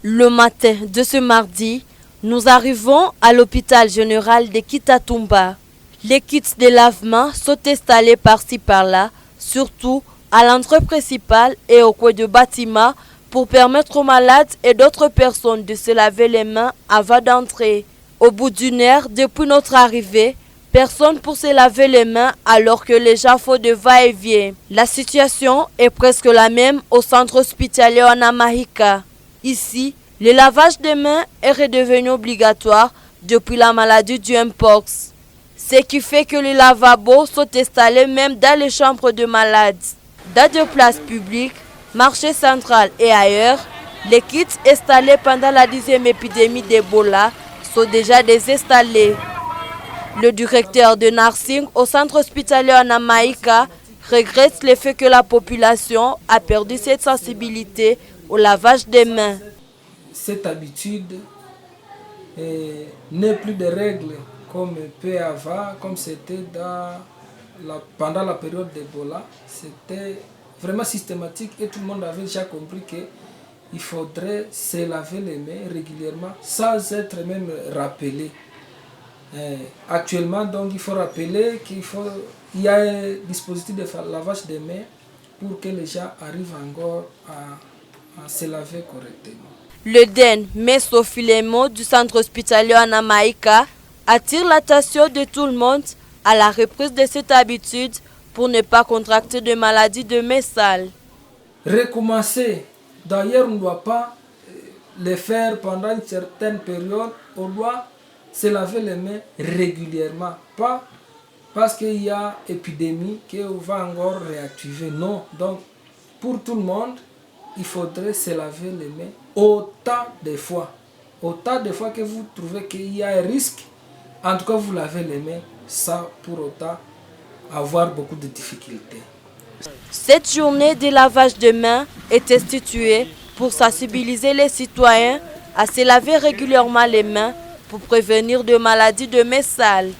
Le matin de ce mardi, nous arrivons à l'hôpital général de Kitatumba. Les kits de lavement sont installés par-ci par-là, surtout à l'entrée principale et au coin du bâtiment pour permettre aux malades et d'autres personnes de se laver les mains avant d'entrer. Au bout d'une heure depuis notre arrivée, personne pour se laver les mains alors que les gens font de va-et-vient. La situation est presque la même au centre hospitalier en Amahika. Ici, le lavage des mains est redevenu obligatoire depuis la maladie du Mpox. Ce qui fait que les lavabos sont installés même dans les chambres de malades. Dans des places publiques, marché central et ailleurs, les kits installés pendant la 10e épidémie d'Ebola sont déjà désinstallés. Le directeur de nursing au centre hospitalier en Amaïka regrette le fait que la population a perdu cette sensibilité au lavage des mains. Cette habitude n'est plus de règles comme peu avant, comme c'était pendant la période d'Ebola. C'était vraiment systématique et tout le monde avait déjà compris qu'il faudrait se laver les mains régulièrement sans être même rappelé. Actuellement, donc, il faut rappeler qu'il y a un dispositif de lavage des mains pour que les gens arrivent encore à se laver correctement. Le DEN Meso-Filemo du centre hospitalier en Amaïka attire l'attention de tout le monde à la reprise de cette habitude pour ne pas contracter de maladies de mains sales. Recommencer. D'ailleurs, on ne doit pas le faire pendant une certaine période. On doit se laver les mains régulièrement. Pas parce qu'il y a épidémie qu'on va encore réactiver. Non. Donc, pour tout le monde, il faudrait se laver les mains autant de fois. Autant de fois que vous trouvez qu'il y a un risque. En tout cas, vous lavez les mains sans pour autant avoir beaucoup de difficultés. Cette journée de lavage de mains est instituée pour sensibiliser les citoyens à se laver régulièrement les mains pour prévenir de maladies de mains sales.